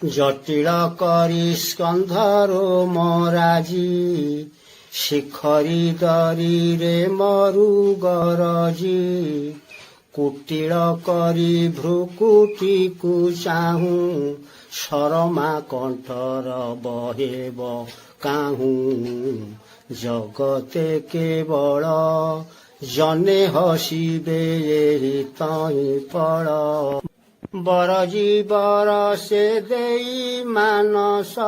ଜଟିଳ କରି ସ୍କନ୍ଧରୁ ମରାଜି ଶିଖରୀ ଦରିରେ ମରୁ ଗରଜି କୁଟିଳ କରି ଭ୍ରୁକୁଟିକୁ ଚାହୁଁ ଶରମା କଣ୍ଠର ବହେବ କାହୁଁ ଜଗତେ କେବଳ ଜନେ ହସିବେ ଏହି ତହିଁ ଫଳ ବରଜି ବରସେ ଦେଇ ମାନସ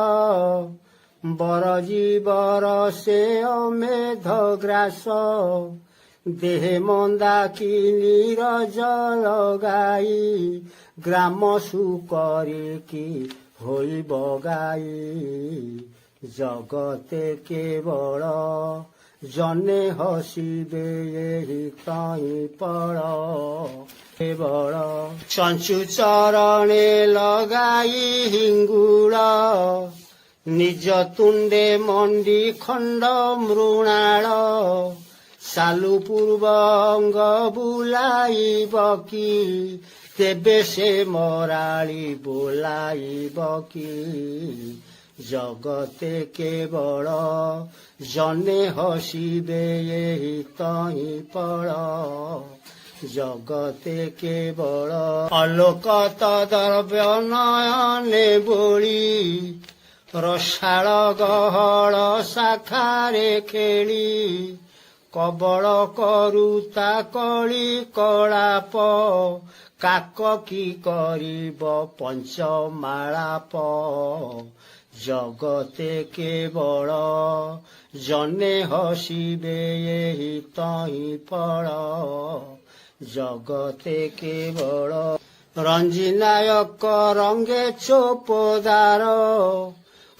ବରଜି ବରସେ ଅମେଧ ଗ୍ରାସ ଦେହେ ମନ୍ଦାକି ନିରଜ ଲଗାଇ ଗ୍ରାମ ସୁକରିକି ହୋଇବ ଗାଇ ଜଗତେ କେବଳ ଜନେ ହସିବେ ଏହି ତହିଁ ଫଳ କେବଳ ଚଞ୍ଚୁ ଚରଣେ ଲଗାଇ ହିଙ୍ଗୁଳ ନିଜ ତୁଣ୍ଡେ ମଣ୍ଡି ଖଣ୍ଡ ମୃଣାଳ ସାଲୁ ପୂର୍ବ ଅଙ୍ଗ ବୁଲାଇବ କି ତେବେ ସେ ମରାଳି ବୋଲାଇବ କି ଜଗତେ କେବଳ ଜନେ ହସିବେ ଏହି ତହିଁ ଫଳ ଜଗତେ କେବଳ ଅଲୋକ ତଦର୍ବ୍ୟ ନୟନେ ବୋଳି ରସାଳ ଗହଳ ଶାଖାରେ ଖେଳି କବଳ କରୁତା କଳି କଳାପ କାକ କି କରିବ ପଞ୍ଚମାଳାପ ଜଗତେ କେବଳ ଜନେ ହସିବେ ଏହି ତହିଁ ଫଳ ଜଗତେ କେବଳ ରଞ୍ଜିନାୟକ ରଙ୍ଗେ ଚୋପଦାର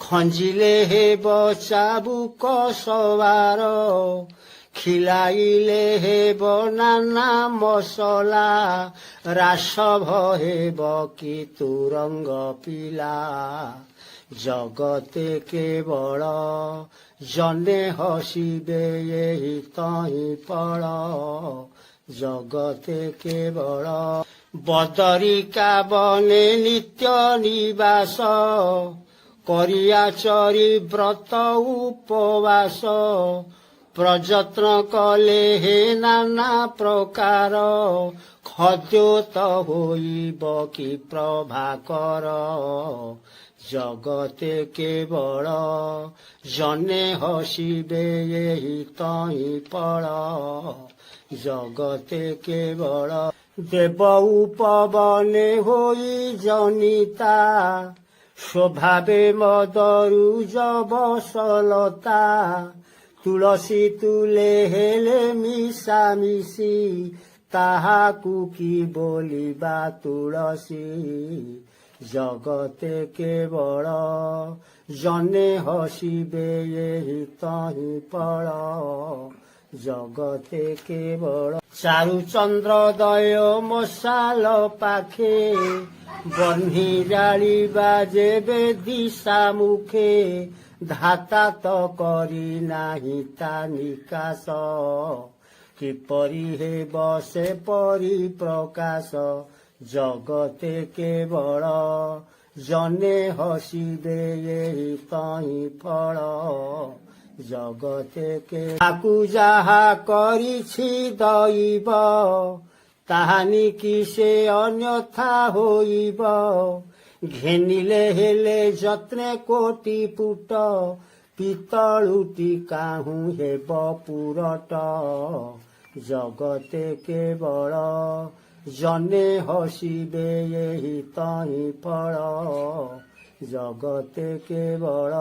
ଖଞ୍ଜିଲେ ହେବ ଚାବୁକ ସବାର ଖିଲାଇଲେ ହେବ ନାନା ମସଲା ରାସଭ ହେବ କି ତୁରଙ୍ଗ ପିଲା ଜଗତେ କେବଳ ଜନେ ହସିବେ ଏହି ତହିଁ ଫଳ ଜଗତେ କେବଳ ବଦରିକା ବନେ ନିତ୍ୟ ନିବାସ କରିଆ ଚରି ବ୍ରତ ଉପବାସ ପ୍ରଯତ୍ନ କଲେ ହେ ନାନା ପ୍ରକାର ଖଦ୍ୟୋତ ହୋଇବ କି ପ୍ରଭାକର ଜଗତେ କେବଳ ଜନେ ହସିବେ ଏହି ତହିଁ ଫଳ ଜଗତେ କେବଳ ଦେବ ଉପବନେ ହୋଇ ଜନିତା ସ୍ୱଭାବେ ମଦରୁ ଯବସଲତା ତୁଳସୀ ତୁଲେ ହେଲେ ମିଶାମିଶି ତାହାକୁ କି ବୋଲିବା ତୁଳସୀ ଜଗତେ କେବଳ ଜନେ ହସିବେ ଏହି ତହିଁ ଫଳ ଜଗତେ କେବଳ ଚାରୁ ଚନ୍ଦ୍ରୋଦୟ ମଶାଲ ପାଖେ ବହ୍ନି ଜାଳିବା ଯେବେ ଦିଶା ମୁଖେ ଧାତା ତ କରି ନାହିଁ ତା ନିକାଶ କିପରି ହେବ ସେ ପରି ପ୍ରକାଶ ଜଗତେ କେବଳ ଜନେ ହସିବେ ଏହି ତହିଁ ଫଳ ଜଗତେ ତାକୁ ଯାହା କରିଛି ଦଇବ ତାହାନି କି ସେ ଅନ୍ୟଥା ହୋଇବ ଘେନିଲେ ହେଲେ ଯତ୍ନେ କୋଟି ପୁଟ ପିତଳୁଟି କାହୁଁ ହେବ ପୁରଟ ଜଗତେ କେବଳ ଜନେ ହସିବେ ଏହି ତହିଁ ଫଳ ଜଗତେ କେବଳ